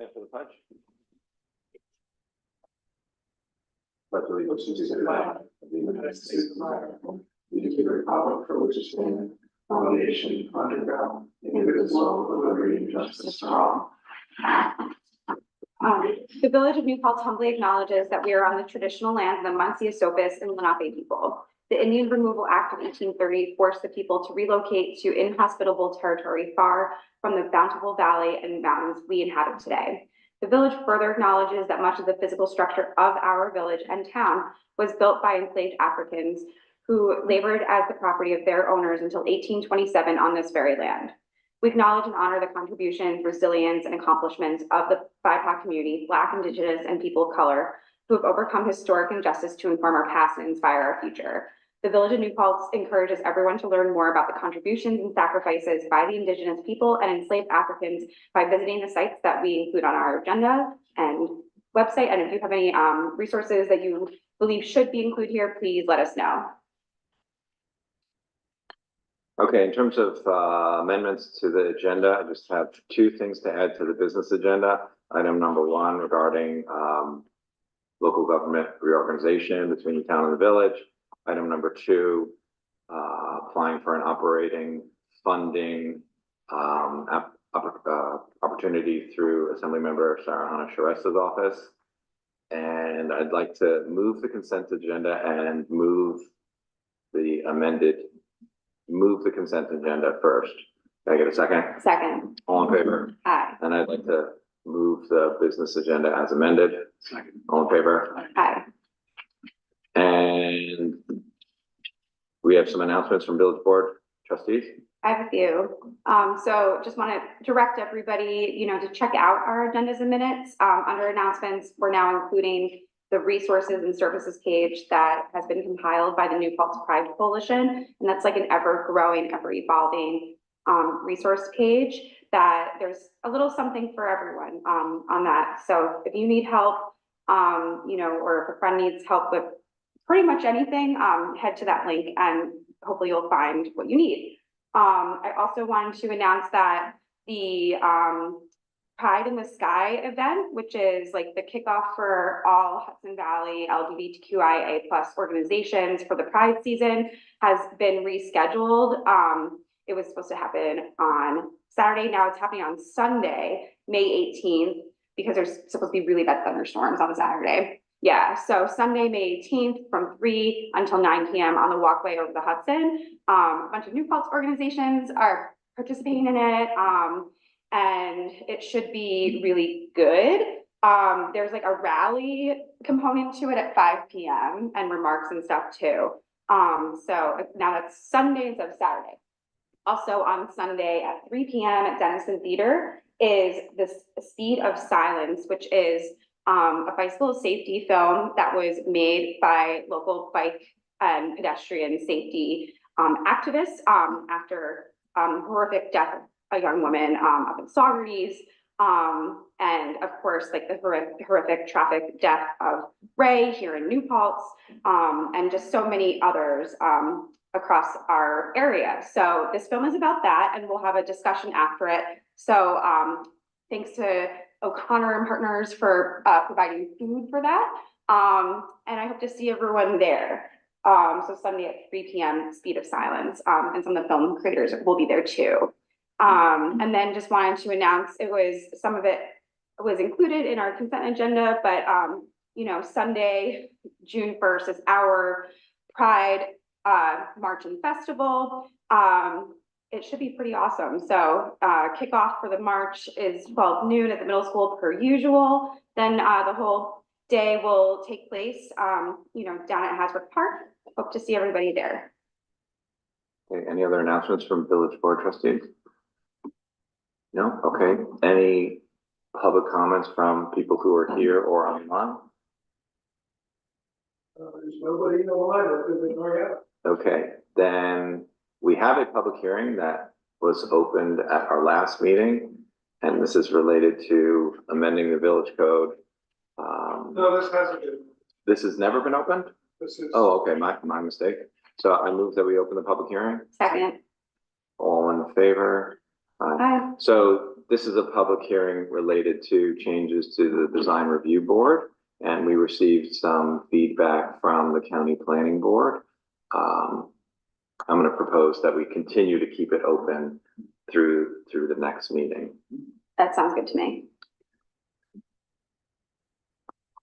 And for the pledge. Pledge allegiance to the flag of the United States of America, and to the republic for which it stands, one nation under God, indivisible, with liberty and justice for all. The Village of New Paltz humbly acknowledges that we are on the traditional lands of the Muncie, Esopus, and Lenape people. The Indian Removal Act of 1830 forced the people to relocate to inhospitable territory far from the bountiful valley and mountains we inhabit today. The village further acknowledges that much of the physical structure of our village and town was built by enslaved Africans who labored as the property of their owners until 1827 on this very land. We acknowledge and honor the contributions, resilience, and accomplishments of the BIPOC community, Black, Indigenous, and people of color, who have overcome historic injustice to inform our past and inspire our future. The Village of New Paltz encourages everyone to learn more about the contributions and sacrifices by the Indigenous people and enslaved Africans by visiting the sites that we include on our agenda and website. And if you have any resources that you believe should be included here, please let us know. Okay, in terms of amendments to the agenda, I just have two things to add to the business agenda. Item number one regarding local government reorganization between the town and the village. Item number two, applying for an operating funding opportunity through Assemblymember Sarah Hannah Sharesta's office. And I'd like to move the consent agenda and move the consent agenda first. Can I get a second? Second. All in favor? Aye. And I'd like to move the business agenda as amended. Second. All in favor? Aye. And we have some announcements from village board trustees. I have a few. So just want to direct everybody, to check out our agendas and minutes. Under announcements, we're now including the resources and services page that has been compiled by the New Paltz Pride Coalition. And that's like an ever-growing, ever-evolving resource page that there's a little something for everyone on that. So if you need help, or if a friend needs help with pretty much anything, head to that link and hopefully you'll find what you need. I also wanted to announce that the Pride in the Sky event, which is like the kickoff for all Hudson Valley LGBTQIA+ organizations for the Pride season, has been rescheduled. It was supposed to happen on Saturday. Now it's happening on Sunday, May 18th, because there's supposed to be really bad thunderstorms on Saturday. Yeah, so Sunday, May 18th from 3 until 9 p.m. on the walkway over the Hudson. A bunch of New Paltz organizations are participating in it. And it should be really good. There's like a rally component to it at 5 p.m. and remarks and stuff too. So now that's Sunday instead of Saturday. Also on Sunday at 3 p.m. at Denison Theater is this Speed of Silence, which is a bicycle safety film that was made by local bike and pedestrian safety activists after horrific death of a young woman up in Saugerties, and of course, like the horrific traffic death of Ray here in New Paltz, and just so many others across our area. So this film is about that, and we'll have a discussion after it. So thanks to O'Connor and Partners for providing food for that, and I hope to see everyone there. So Sunday at 3 p.m. Speed of Silence, and some of the film creators will be there too. And then just wanted to announce some of it was included in our consent agenda, but Sunday, June 1st is our Pride March and Festival. It should be pretty awesome. So kickoff for the march is 12 noon at the middle school per usual. Then the whole day will take place, down at Hasbrook Park. Hope to see everybody there. Okay, any other announcements from village board trustees? No? Okay. Any public comments from people who are here or online? There's nobody in the line. Okay, then we have a public hearing that was opened at our last meeting, and this is related to amending the village code. No, this hasn't been. This has never been opened? This is. Oh, okay, my mistake. So I move that we open the public hearing. Second. All in in favor? Aye. So this is a public hearing related to changes to the design review board, and we received some feedback from the county planning board. I'm going to propose that we continue to keep it open through the next meeting. That sounds good to me.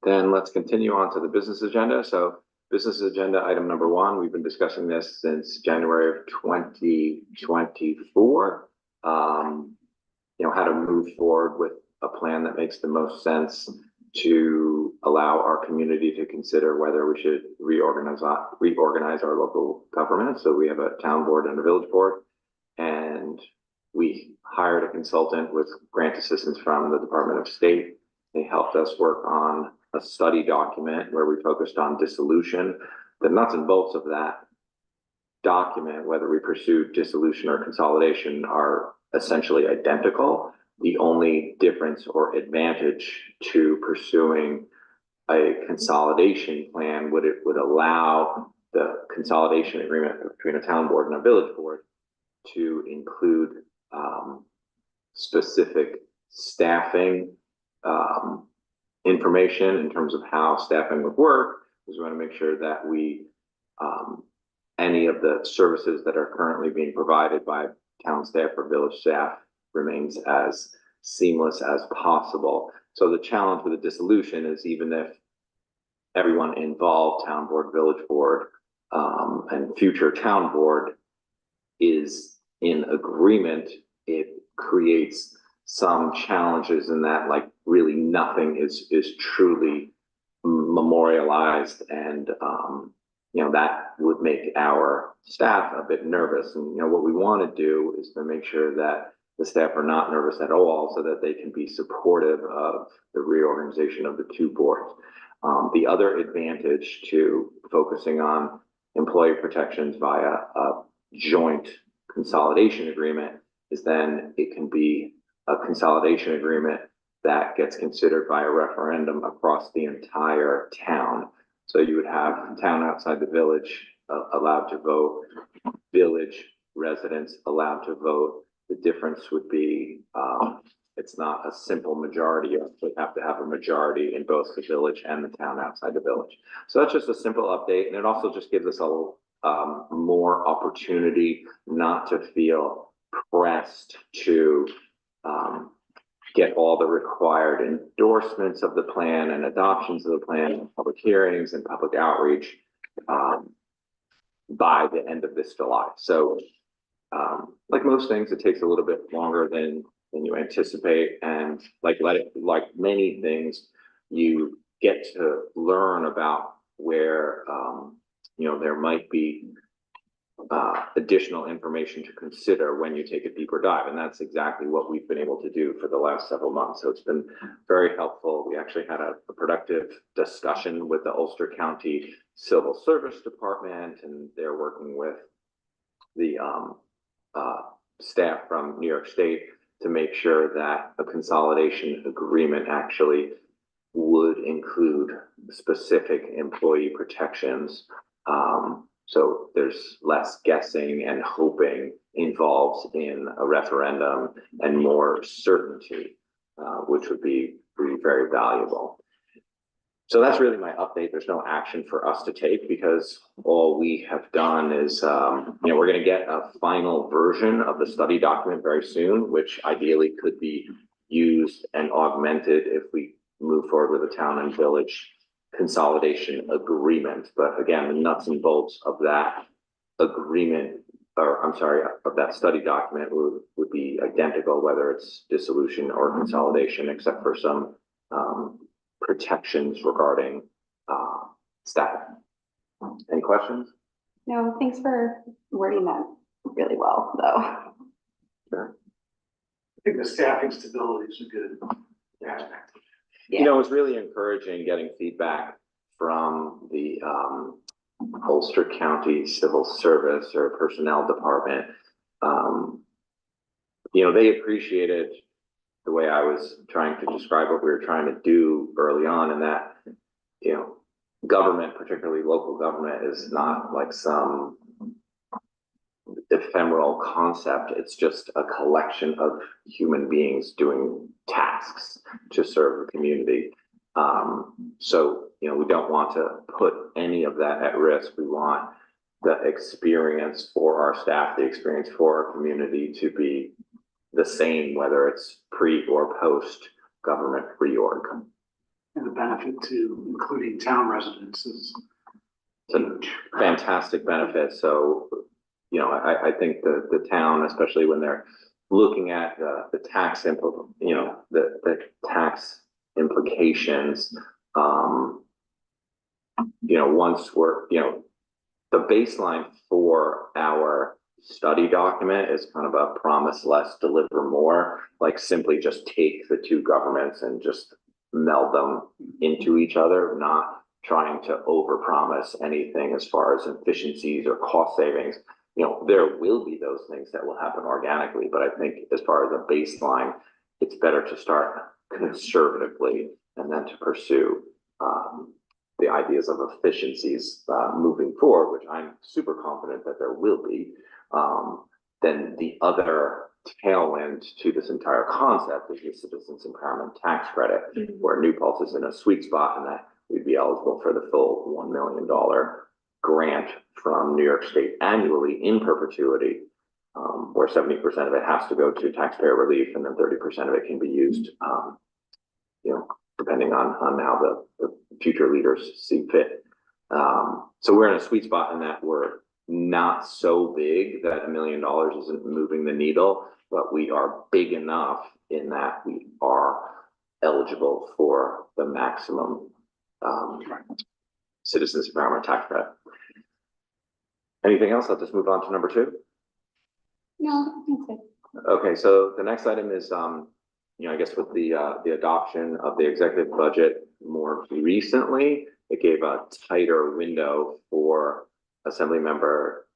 Then let's continue on to the business agenda. So business agenda item number 1, we've been discussing this since January of 2024. How to move forward with a plan that makes the most sense to allow our community to consider whether we should reorganize our local government. So we have a town board and a village board, and we hired a consultant with grant assistance from the Department of State. They helped us work on a study document where we focused on dissolution. The nuts and bolts of that document, whether we pursue dissolution or consolidation, are essentially identical. The only difference or advantage to pursuing a consolidation plan would allow the consolidation agreement between a town board and a village board to include specific staffing information in terms of how staffing would work, because we want to make sure that we any of the services that are currently being provided by town staff or village staff remains as seamless as possible. So the challenge with the dissolution is, even if everyone involved, town board, village board, and future town board, is in agreement, it creates some challenges in that, like, really nothing is truly memorialized, and that would make our staff a bit nervous. And what we want to do is to make sure that the staff are not nervous at all, so that they can be supportive of the reorganization of the two boards. The other advantage to focusing on employee protections via a joint consolidation agreement is then it can be a consolidation agreement that gets considered by a referendum across the entire town. So you would have town outside the village allowed to vote, village residents allowed to vote. The difference would be it's not a simple majority. You would have to have a majority in both the village and the town outside the village. So that's just a simple update, and it also just gives us a little more opportunity not to feel pressed to get all the required endorsements of the plan and adoptions of the plan, public hearings and public outreach by the end of this July. So like most things, it takes a little bit longer than you anticipate, and like many things, you get to learn about where there might be additional information to consider when you take a deeper dive, and that's exactly what we've been able to do for the last several months. So it's been very helpful. We actually had a productive discussion with the Ulster County Civil Service Department, and they're working with the staff from New York State to make sure that a consolidation agreement actually would include specific employee protections. So there's less guessing and hoping involved in a referendum, and more certainty, which would be very valuable. So that's really my update. There's no action for us to take, because all we have done is, we're going to get a final version of the study document very soon, which ideally could be used and augmented if we move forward with a town and village consolidation agreement. But again, the nuts and bolts of that agreement, of that study document would be identical, whether it's dissolution or consolidation, except for some protections regarding staff. Any questions? No, thanks for wording that really well, though. Sure. I think the staffing stability is a good aspect. Yeah. It's really encouraging getting feedback from the Ulster County Civil Service or Personnel Department. They appreciated the way I was trying to describe what we were trying to do early on, and that, government, particularly local government, is not like some ephemeral concept. It's just a collection of human beings doing tasks to serve the community. So, you know, we don't want to put any of that at risk. We want the experience for our staff, the experience for our community to be the same, whether it's pre or post government reorg. And the benefit to including town residents is It's a fantastic benefit. So, you know, I think the town, especially when they're looking at the tax the tax implications, you know, once we're, you know, the baseline for our study document is kind of a promise less, deliver more, like simply just take the two governments and just meld them into each other, not trying to overpromise anything as far as efficiencies or cost savings. You know, there will be those things that will happen organically, but I think as far as a baseline, it's better to start conservatively and then to pursue the ideas of efficiencies moving forward, which I'm super confident that there will be. Then the other tailwind to this entire concept is the Citizens Empowerment Tax Credit, where New Paltz is in a sweet spot and that we'd be eligible for the full $1 million grant from New York State annually in perpetuity, where 70% of it has to go to taxpayer relief and then 30% of it can be used, you know, depending on how the future leaders see fit. So we're in a sweet spot in that we're not so big that $1 million isn't moving the needle, but we are big enough in that we are eligible for the maximum Citizens Empowerment Tax Credit. Anything else? I'll just move on to number 2. No, that's good. Okay, so the next item is, you know, I guess with the adoption of the executive budget more recently, it gave a tighter window for Assembly Member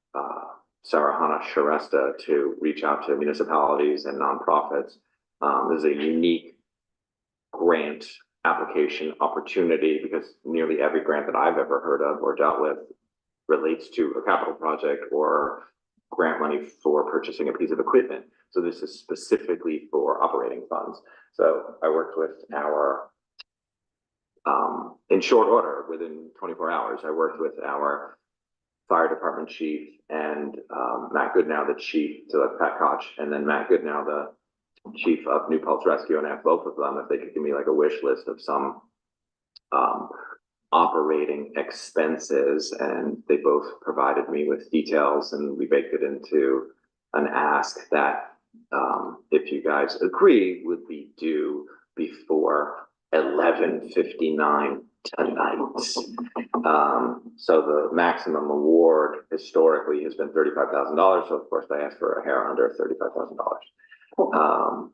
Sarahana Sharesta to reach out to municipalities and nonprofits. This is a unique grant application opportunity because nearly every grant that I've ever heard of or dealt with relates to a capital project or grant money for purchasing a piece of equipment. So this is specifically for operating funds. So I worked with our, in short order, within 24 hours, I worked with our fire department chief and Matt Goodnow, the chief, so that's Pat Koch, and then Matt Goodnow, the chief of New Paltz Rescue, and I asked both of them if they could give me like a wish list of some operating expenses, and they both provided me with details, and we baked it into an ask that if you guys agree would be due before 11:59 tonight. So the maximum award historically has been $35,000. So of course I asked for a hair under $35,000.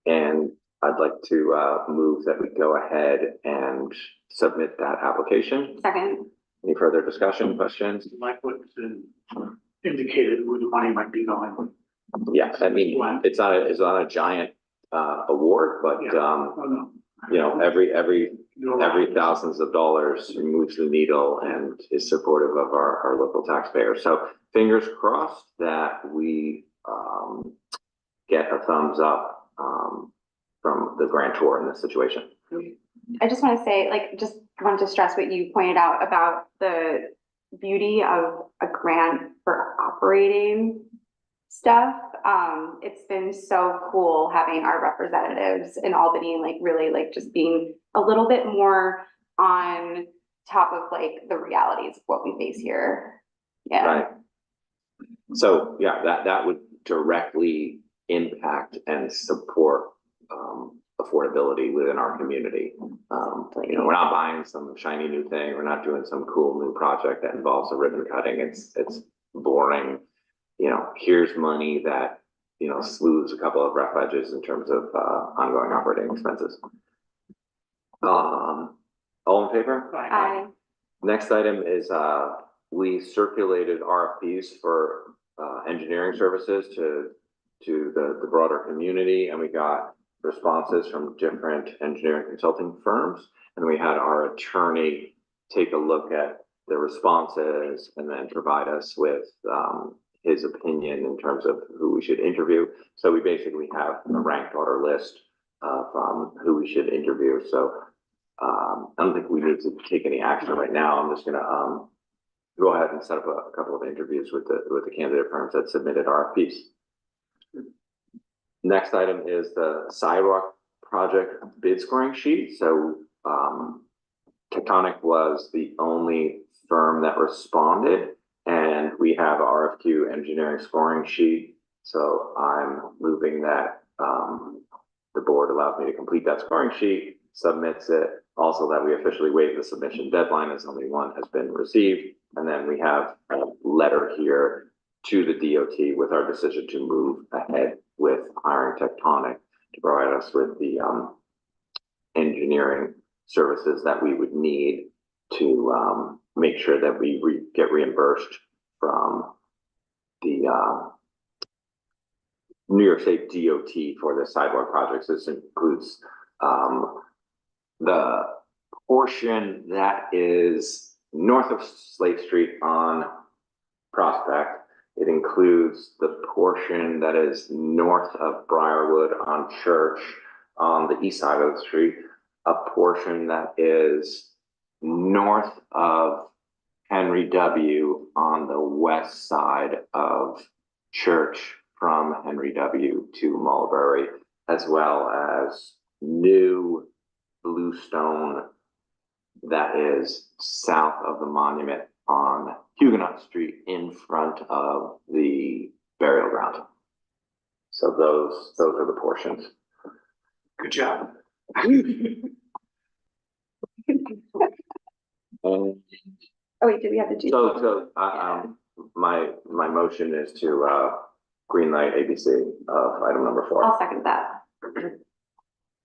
And I'd like to move that we go ahead and submit that application. Second. Any further discussion, questions? like what's indicated where the money might be going. Yeah, I mean, it's not a giant award, but Oh, no. you know, every thousands of dollars moves the needle and is supportive of our local taxpayers. So fingers crossed that we get a thumbs up from the grantor in this situation. I just want to say, like, just want to stress what you pointed out about the beauty of a grant for operating stuff. It's been so cool having our representatives in Albany, like really like just being a little bit more on top of like the realities of what we face here. Yeah. Right. So yeah, that would directly impact and support affordability within our community. You know, we're not buying some shiny new thing. We're not doing some cool new project that involves a ribbon cutting. It's boring. You know, here's money that, you know, smooths a couple of rough edges in terms of ongoing operating expenses. All in favor? Aye. Next item is we circulated RFPs for engineering services to the broader community, and we got responses from different engineering consulting firms, and we had our attorney take a look at the responses and then provide us with, his opinion in terms of who we should interview. So we basically have a ranked order list of, who we should interview. So, I don't think we need to take any action right now. I'm just gonna, go ahead and set up a couple of interviews with the candidate firms that submitted RFPs. Next item is the sidewalk project bid scoring sheet. So, Tectonic was the only firm that responded, and we have a RFQ engineering scoring sheet. So I'm moving that, the board allows me to complete that scoring sheet, submits it. Also that we officially waive the submission deadline as only one has been received. And then we have a letter here to the DOT with our decision to move ahead with hiring Tectonic to provide us with the, engineering services that we would need to, make sure that we get reimbursed from the, New York State DOT for the sidewalk projects. This includes, the portion that is north of Slate Street on Prospect. It includes the portion that is north of Briarwood on Church on the east side of the street, a portion that is north of Henry W. on the west side of Church from Henry W. to Mulberry, as well as new bluestone that is south of the monument on Huguenot Street in front of the burial ground. So those are the portions. Good job. Oh, wait, did we have to do? My motion is to, greenlight ABC of item number 4. I'll second that.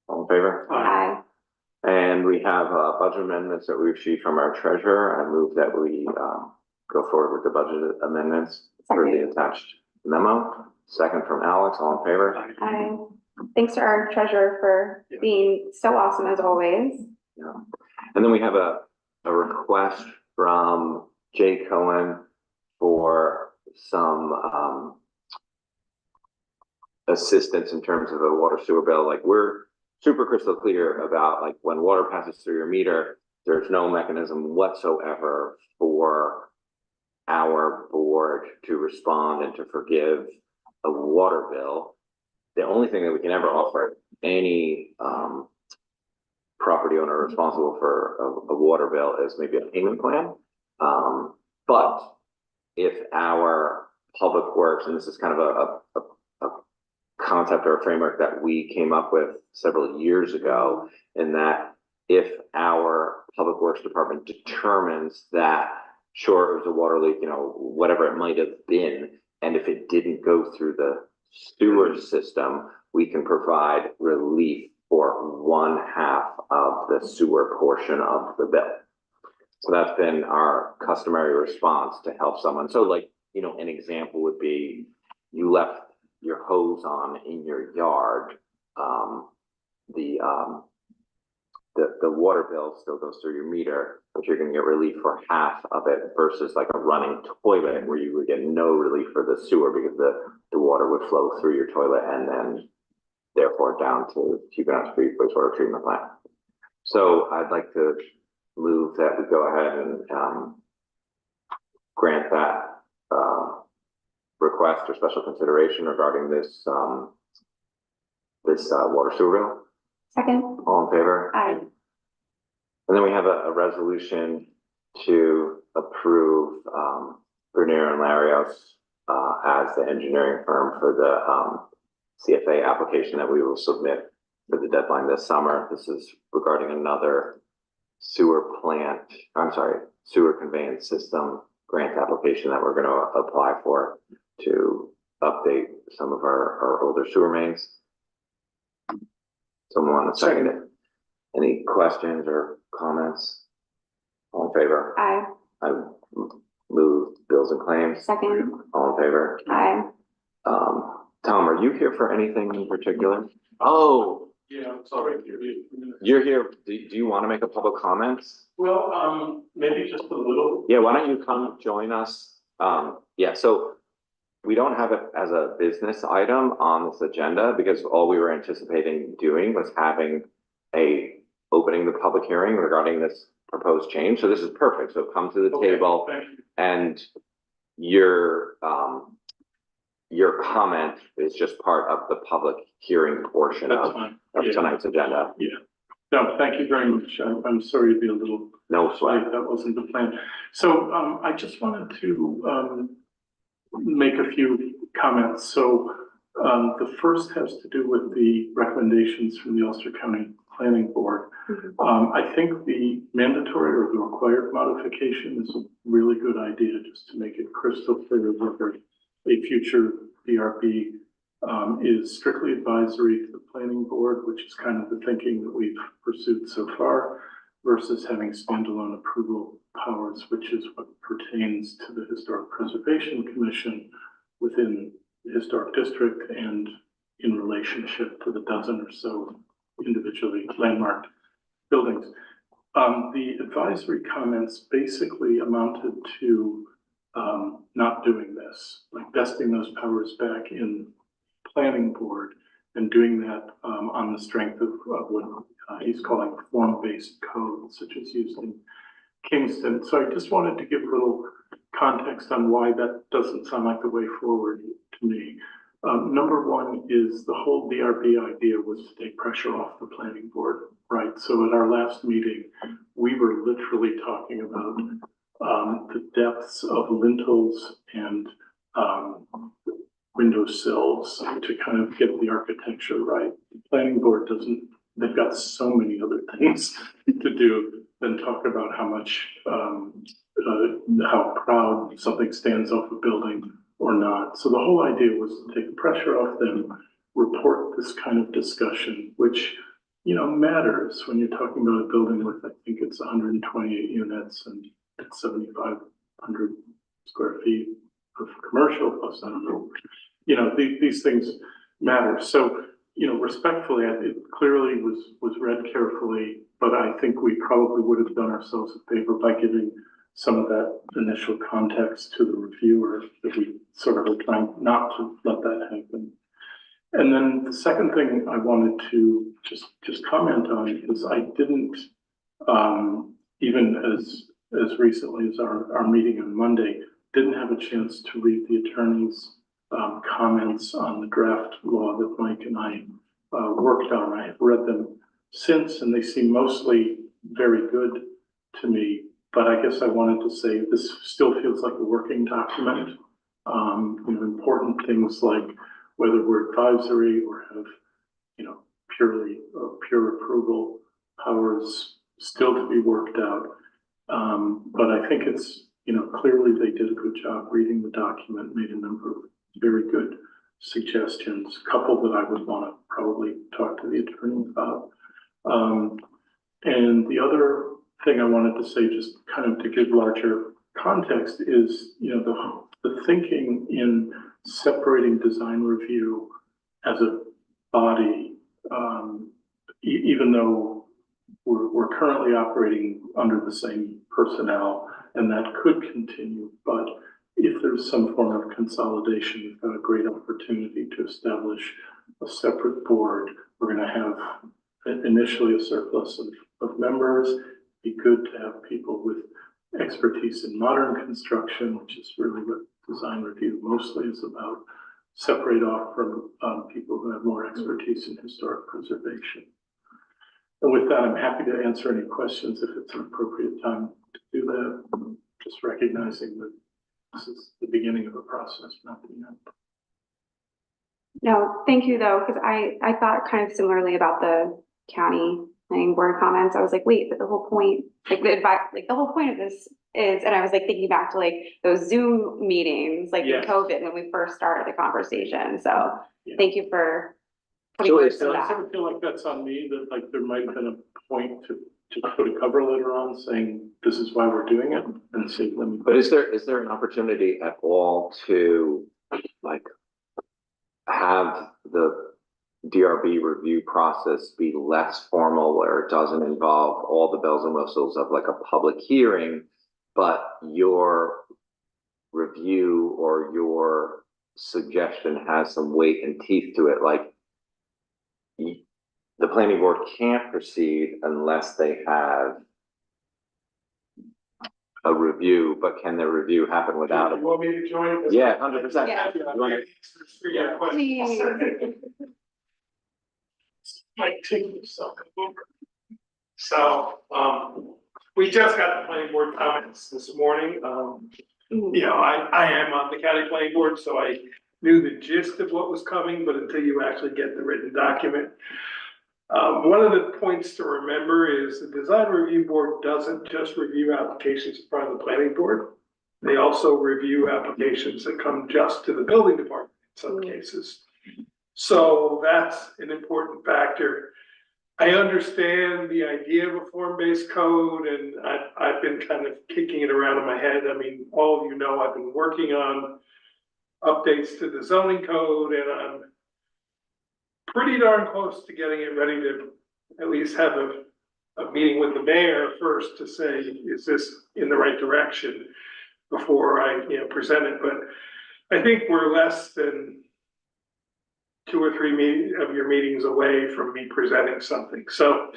All in favor? Aye. And we have, budget amendments that we received from our treasurer. I move that we, go forward with the budget amendments for the attached memo. Second from Alex, all in favor? Aye. Thanks to our treasurer for being so awesome as always. Yeah. And then we have a request from Jay Cohen for some, assistance in terms of a water sewer bill. Like, we're super crystal clear about, like, when water passes through your meter, there's no mechanism whatsoever for our board to respond and to forgive a water bill. The only thing that we can ever offer any, property owner responsible for a water bill is maybe a payment plan. But if our public works, and this is kind of a concept or a framework that we came up with several years ago, in that if our public works department determines that, sure, it was a water leak, whatever it might have been, and if it didn't go through the sewer system, we can provide relief for 1/2 of the sewer portion of the bill. So that's been our customary response to help someone. So, like, an example would be, you left your hose on in your yard. The water bill still goes through your meter, but you're gonna get relief for 1/2 of it versus like a running toilet where you would get no relief for the sewer because the water would flow through your toilet and then therefore down to Huguenot Street wastewater treatment plant. So I'd like to move that we go ahead and, grant that, request or special consideration regarding this, water sewer bill. Second. All in favor? Aye. And then we have a resolution to approve, Bernier and Larios, as the engineering firm for the, CFA application that we will submit for the deadline this summer. This is regarding another sewer conveyance system grant application that we're going to apply for to update some of our older sewer mains. Someone want to second it? Any questions or comments? All in favor? Aye. I move bills and claims. Second. All in favor? Aye. Tom, are you here for anything in particular? Oh, Yeah, sorry. You're here, do you want to make a public comments? Well, maybe just a little. Yeah, why don't you come join us? Yeah, so we don't have it as a business item on this agenda because all we were anticipating doing was having opening the public hearing regarding this proposed change. So this is perfect. So come to the Okay, table thank you. and your comment is just part of the public hearing portion That's of fine. of Yeah. tonight's agenda. No, thank you very much. I'm sorry to be a little No sweat. late. That wasn't the plan. So, I just wanted to, make a few comments. So, the first has to do with the recommendations from the Ulster County Planning Board. I think the mandatory or the required modification is a really good idea, just to make it crystal clear that a future DRB is strictly advisory to the planning board, which is kind of the thinking that we've pursued so far, versus having standalone approval powers, which is what pertains to the Historic Preservation Commission within the historic district and in relationship to the dozen or so individually landmarked buildings. The advisory comments basically amounted to not doing this, like vesting those powers back in planning board and doing that on the strength of what he's calling form-based code, such as used in Kingston. So I just wanted to give a little context on why that doesn't sound like the way forward to me. Number one is the whole DRB idea was to take pressure off the planning board, right? So at our last meeting, we were literally talking about the depths of lintels and windowsills to kind of get the architecture right. The planning board doesn't, they've got so many other things to do than talk about how much, how proud something stands off a building or not. So the whole idea was to take the pressure off them, report this kind of discussion, which, you know, matters when you're talking about a building with, I think it's 128 units and 7,500 square feet of commercial plus, I don't know, you know, these things matter. So, you know, respectfully, it clearly was read carefully, but I think we probably would have done ourselves a favor by giving some of that initial context to the reviewer, that we sort of were trying not to let that happen. And then the second thing I wanted to just comment on is I didn't, even as recently as our meeting on Monday, didn't have a chance to read the attorney's comments on the draft law that Mike and I worked on. I have read them since, and they seem mostly very good to me. But I guess I wanted to say this still feels like a working document. You know, important things like whether we're advisory or have, you know, pure approval powers still to be worked out. But I think it's, you know, clearly they did a good job reading the document, made a number of very good suggestions, a couple that I would want to probably talk to the attorney about. And the other thing I wanted to say, just kind of to give larger context, is, you know, the thinking in separating design review as a body, even though we're currently operating under the same personnel, and that could continue, but if there's some form of consolidation, we've got a great opportunity to establish a separate board. We're going to have initially a surplus of members. Be good to have people with expertise in modern construction, which is really what design review mostly is about, separate off from people who have more expertise in historic preservation. And with that, I'm happy to answer any questions if it's an appropriate time to do that, just recognizing that this is the beginning of a process, not the end. No, thank you though, because I thought kind of similarly about the county planning board comments. I was like, wait, but the whole point, like the advice, like the whole point of this is, and I was like thinking back to like those Zoom meetings, like in Yes. COVID when we first started the conversation. So Yeah. thank you for putting So words it's to I that. sort of feel like that's on me, that like there might have been a point to put a cover letter on saying, this is why we're doing it, and say, let me. But is there an opportunity at all to like have the DRB review process be less formal, where it doesn't involve all the bells and whistles of like a public hearing, but your review or your suggestion has some weight and teeth to it, like the planning board can't proceed unless they have a review, but can the review happen without You it? want me to join? Yeah, 100%. Yeah. You wanna- Yeah. Please. Might take yourself over. So, we just got the planning board comments this morning. You know, I am on the county planning board, so I knew the gist of what was coming, but until you actually get the written document. One of the points to remember is the design review board doesn't just review applications in front of the planning board. They also review applications that come just to the building department in some cases. So that's an important factor. I understand the idea of a form-based code, and I've been kind of kicking it around in my head. I mean, all of you know, I've been working on updates to the zoning code, and I'm pretty darn close to getting it ready to at least have a meeting with the mayor first to say, is this in the right direction before I, present it. But I think we're less than 2 or 3 of your meetings away from me presenting something. So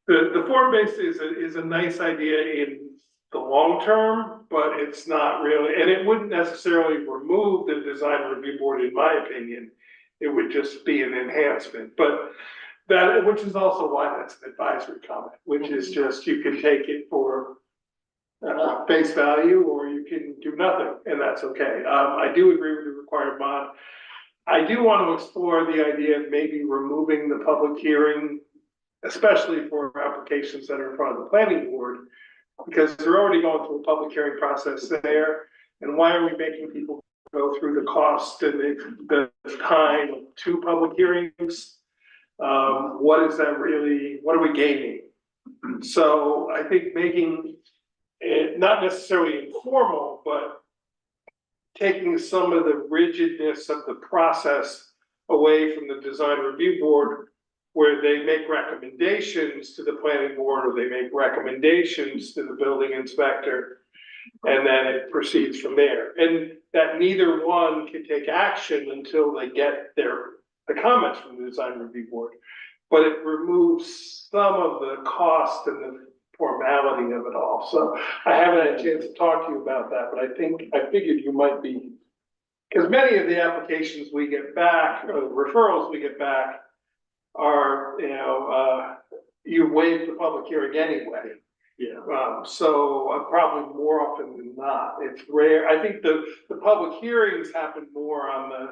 the form-based is a nice idea in the long term, but it's not really, and it wouldn't necessarily remove the design review board, in my opinion. It would just be an enhancement, but that, which is also why that's an advisory comment, which is just, you can take it for face value, or you can do nothing, and that's okay. I do agree with the required bond. I do want to explore the idea of maybe removing the public hearing, especially for applications that are in front of the planning board, because they're already going through a public hearing process there. And why are we making people go through the cost and the time of 2 public hearings? What is that really, what are we gaining? So I think making it not necessarily informal, but taking some of the rigidness of the process away from the design review board, where they make recommendations to the planning board, or they make recommendations to the building inspector, and then it proceeds from there. And that neither one can take action until they get the comments from the design review board. But it removes some of the cost and the formality of it all. So I haven't had a chance to talk to you about that, but I figured you might be, because many of the applications we get back, or the referrals we get back, are, you waive the public hearing anyway. Yeah. So probably more often than not, it's rare. I think the public hearings happen more on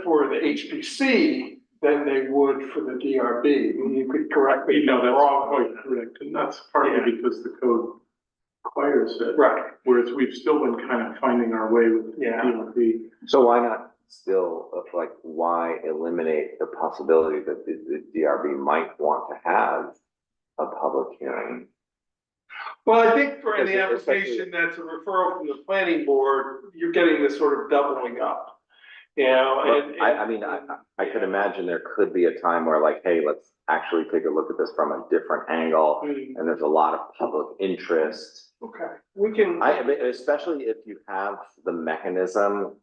for the HPC than they would for the DRB. I mean, you could correct me if I'm That's wrong. quite correct, and that's partly because the code requires it. Right, Whereas we've still been kind of finding our way with the Yeah. DLP. So why not still, like, why eliminate the possibility that the DRB might want to have a public hearing? well, I think for any Especially- application that's a referral from the planning board, you're getting this sort of doubling up. And I mean, I could imagine there could be a time where, like, hey, let's actually take a look at this from a different angle, and there's a lot of public interest. Okay, we can. Especially if you have the mechanism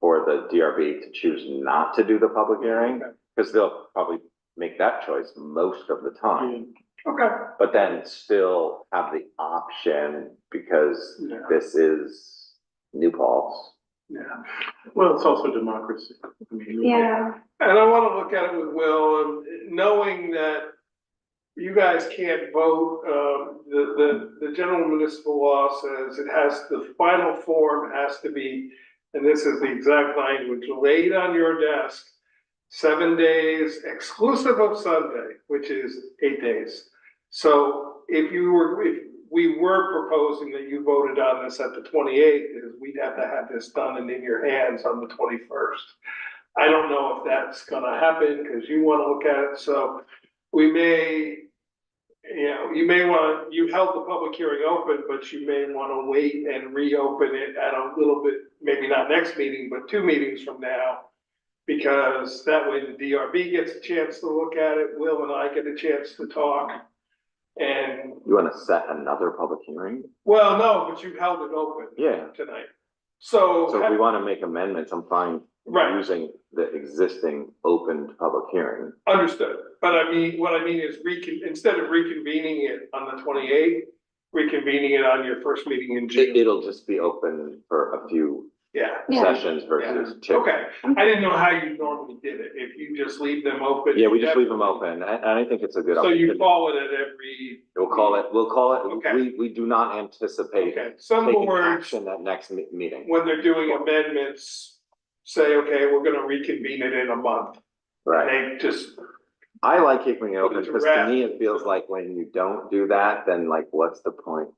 for the DRB to choose not to do the public hearing, because they'll probably make that choice most of the time. Okay. But then still have the option, because Yeah. this is New Paltz. Yeah, Well, it's also democracy. I mean, Yeah, and I want to look at it with Will, and knowing that you guys can't vote, the general municipal law says it has, the final form has to be, and this is the exact language, laid on your desk 7 days exclusive of Sunday, which is 8 days. So if we were proposing that you voted on this at the 28th, is we'd have to have this done and in your hands on the 21st. I don't know if that's gonna happen, because you wanna look at it, so we may, you held the public hearing open, but you may wanna wait and reopen it at a little bit, maybe not next meeting, but 2 meetings from now, Because that way the DRB gets a chance to look at it, Will and I get a chance to talk. And, You want to set another public hearing? well, no, but you held it open Yeah. tonight. So if we want to make amendments, I'm fine Right. using the existing opened public hearing. Understood, but I mean, what I mean is instead of reconvening it on the 28th, reconvening it on your first meeting in June. It'll just be open for a few Yeah, Yeah. sessions versus two. okay, I didn't know how you normally did it, if you just leave them open. Yeah, we just leave them open, and I think it's a good. So you opportunity. call it at every. We'll call it, Okay. we do not anticipate Okay, some taking boards, action at next meeting. when they're doing amendments, say, okay, we're gonna reconvene it in a month. Right. And they just, I like keeping it open Put it to because to rest. me, it feels like when you don't do that, then like, what's the point?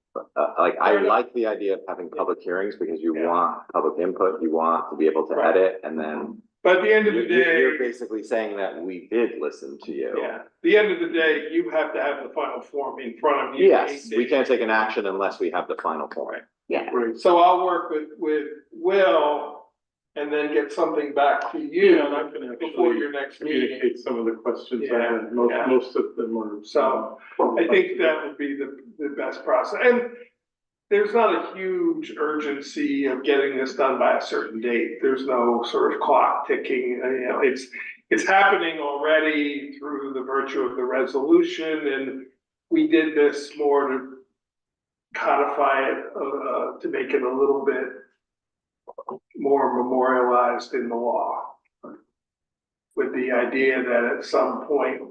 Like, I Fair enough. like the idea of having public hearings because you Yeah. want public input, you want to be able to Right. edit, and then but at the end of the you're day, basically saying that we did listen to you. yeah, the end of the day, you have to have the final form in front of you. Yes, we can't take an action unless we have the final form. Yeah. Right. So I'll work with Will and then get something back to you Yeah, and I can before actually your next meeting. communicate some of the questions I Yeah, had. Most, yeah. most of them are. So I think that would be the best process. And there's not a huge urgency of getting this done by a certain date. There's no sort of clock ticking, it's happening already through the virtue of the resolution. And we did this more to codify it, to make it a little bit more memorialized in the law. With the idea that at some point,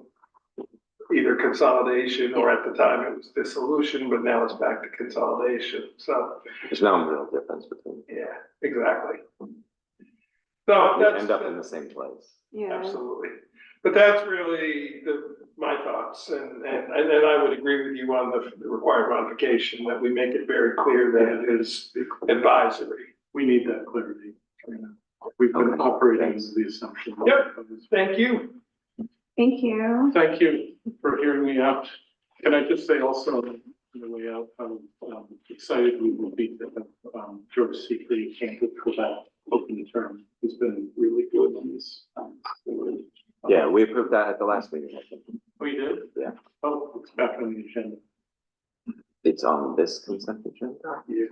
either consolidation or at the time it was dissolution, but now it's back to consolidation. So, There's no real difference between, yeah, exactly. So we that's, end up in the same place. Yeah. absolutely. But that's really my thoughts. And I would agree with you on the required modification, that we make it very clear that it is advisory. We need that clarity. We've been Okay. operating under the assumption. Yep. Thank you. Thank you. Thank you for hearing me out. Can I just say also on the way out, how excited we will be to have George Seacree candidate for that open term. He's been really good on this. Yeah, we approved that at the last meeting, I think. We did? Yeah. Oh, it's back on the agenda. It's on this consent agenda. Yeah.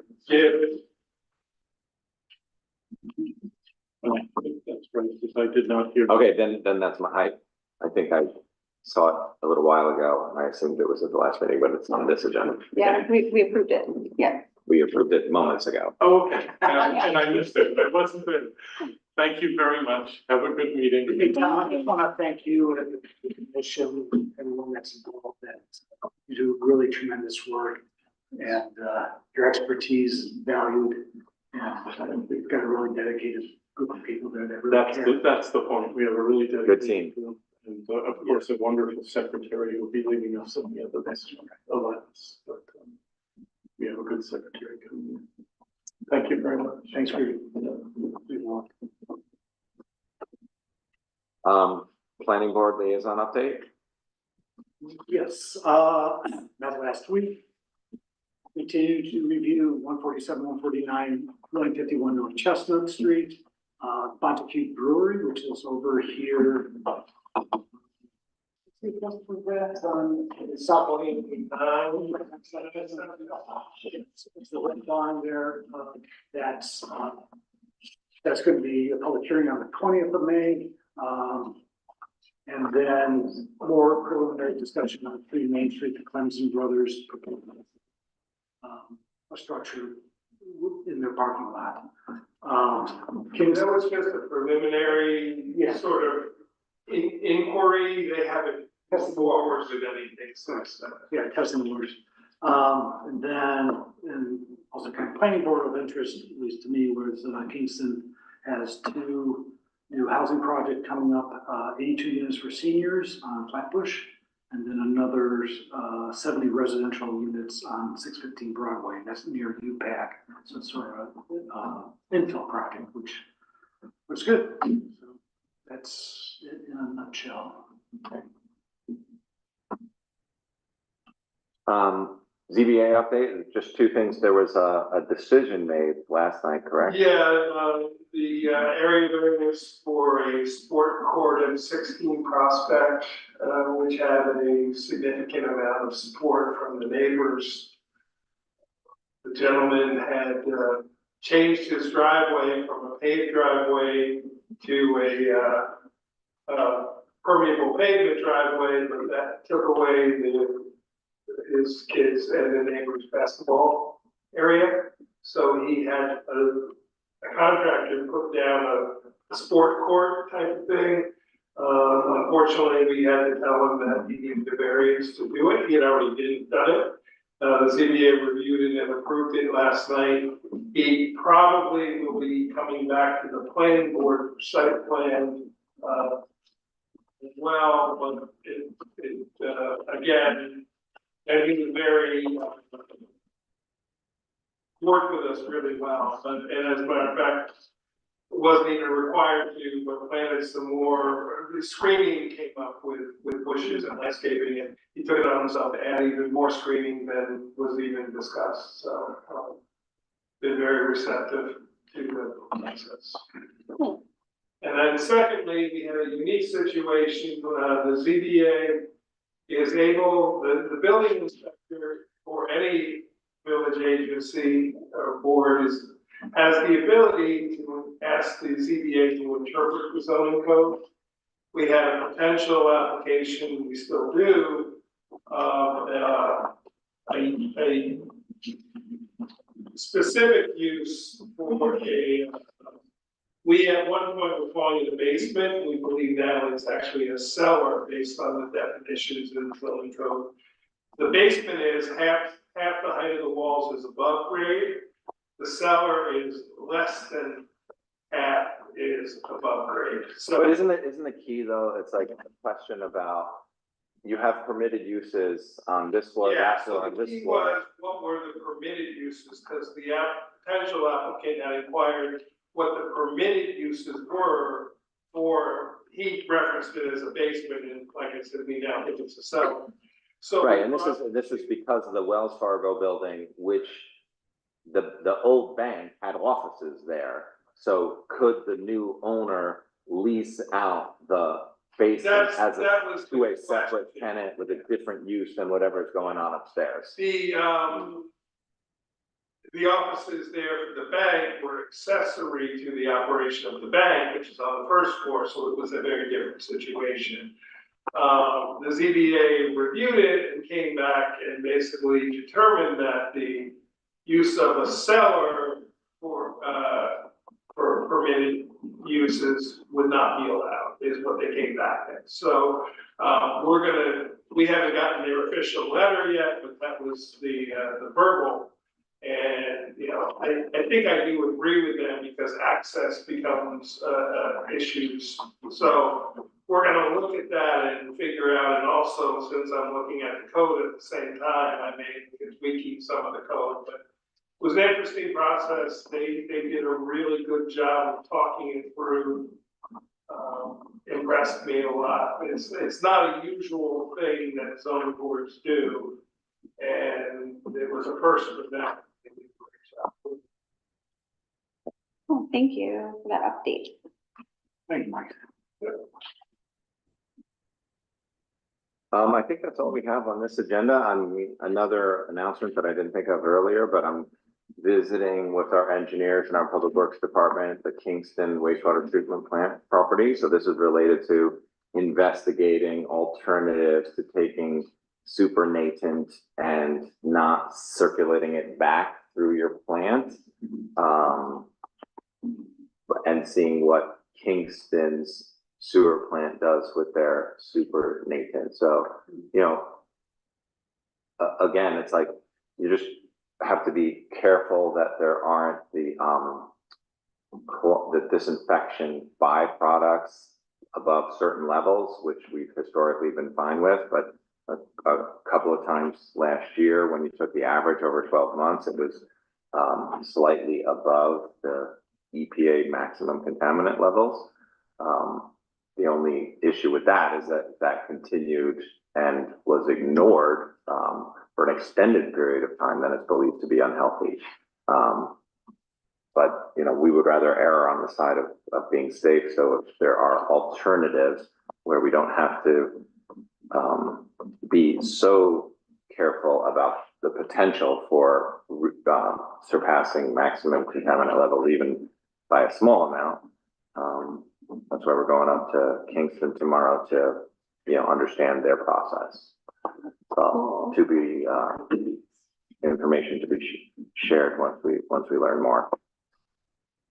I think that's right, because I did not hear. Okay, then that's I think I saw it a little while ago, and I assumed it was at the last meeting, but it's on this agenda. Yeah, we approved it. Yeah. We approved it moments ago. Oh, okay, and I missed it, I wasn't there. Thank you very much, have a good meeting. Hey, Tom, I just want to thank you and the commission, everyone that's involved, that you do really tremendous work, and your expertise is valued. And we've got a really dedicated group of people there that really care. That's the point, we have a really dedicated. team. group, And of course, a wonderful secretary will be leaving us on the other list, alas, but we have a good secretary coming in. Thank you very much. Thanks for your. Planning board liaison update. Yes, met last week. Continue to review 147, 149, 151 North Chestnut Street, Fontecute Brewery, which is over here. South 189. It's the red barn there, that's going to be a public hearing on the 20th of May. And then more preliminary discussion on 3 Main Street, the Clemson Brothers proposal. A structure in their parking lot. That was just a preliminary Yeah. sort of inquiry. They haven't moved forward with anything since then. Yeah, testing the waters. And then, and also kind of planning board of interest, at least to me, was Kingston has 2 new housing project coming up, 82 units for seniors on Flatbush, and then another 70 residential units on 615 Broadway, and that's near UPAC. So it's sort of an infill project, which was good. So that's it in a nutshell. ZBA update, just two things. There was a decision made last night, correct? Yeah, the area variance for a sport court at 16 Prospect, which had a significant amount of support from the neighbors. The gentleman had changed his driveway from a paved driveway to a permeable pavement driveway, but that took away his kids and the neighbor's basketball area. So he had a contractor put down a sport court type of thing. Unfortunately, we had to tell him that he needed the variance to do it. He had already done it. The ZBA reviewed it and approved it last night. He probably will be coming back to the planning board for site plan, as well, but again, and he was very, worked with us really well, and as a matter of fact, wasn't even required to, but planted some more, screening came up with bushes and landscaping, and he took it on himself to add even more screening than was even discussed, so, been very receptive to the process. And then secondly, we had a unique situation, the ZBA is able, the building inspector or any village agency or board has the ability to ask the ZBA to interpret the zoning code. We had a potential application, we still do, a specific use for we at one point were calling it a basement. We believe now it's actually a cellar based on the definitions in the zoning code. The basement is half the height of the walls is above grade. The cellar is less than half is above grade. So But isn't the key though, it's like a question about, you have permitted uses on this floor, yeah, that floor, so on the this key floor. was what were the permitted uses, because the potential applicant had inquired what the permitted uses were for, he referenced it as a basement, and like I said, we now think it's a cellar. So Right, and this is because of the Wells Fargo building, which the old bank had offices there. So could the new owner lease out the basement as to a separate tenant with a different use than whatever's going on upstairs? The offices there for the bank were accessory to the operation of the bank, which is on the first floor, so it was a very different situation. The ZBA reviewed it and came back and basically determined that the use of a cellar for permitted uses would not be allowed, is what they came back at. So, we haven't gotten their official letter yet, but that was the verbal. And, you know, I think I do agree with them because access becomes, issues. So we're gonna look at that and figure out, and also since I'm looking at the code at the same time, I may be tweaking some of the code, but it was an interesting process. They did a really good job of talking it through. Impressed me a lot. It's not a usual thing that zoning boards do. And it was a first for them. They did a great job. Oh, thank you for that update. Thank you, Mike. I think that's all we have on this agenda. Another announcement that I didn't think of earlier, but I'm visiting with our engineers and our public works department, the Kingston wastewater treatment plant property. So this is related to investigating alternatives to taking supernatant and not circulating it back through your plant. And seeing what Kingston's sewer plant does with their supernatant. So, you know, again, it's like, you just have to be careful that there aren't the disinfection byproducts above certain levels, which we've historically been fine with, but a couple of times last year, when you took the average over 12 months, it was slightly above the EPA maximum contaminant levels. The only issue with that is that continued and was ignored for an extended period of time, then it's believed to be unhealthy. But, you know, we would rather err on the side of being safe. So if there are alternatives where we don't have to be so careful about the potential for surpassing maximum contaminant level, even by a small amount. That's why we're going up to Kingston tomorrow to, you know, understand their process. So to be information to be shared once we learn more.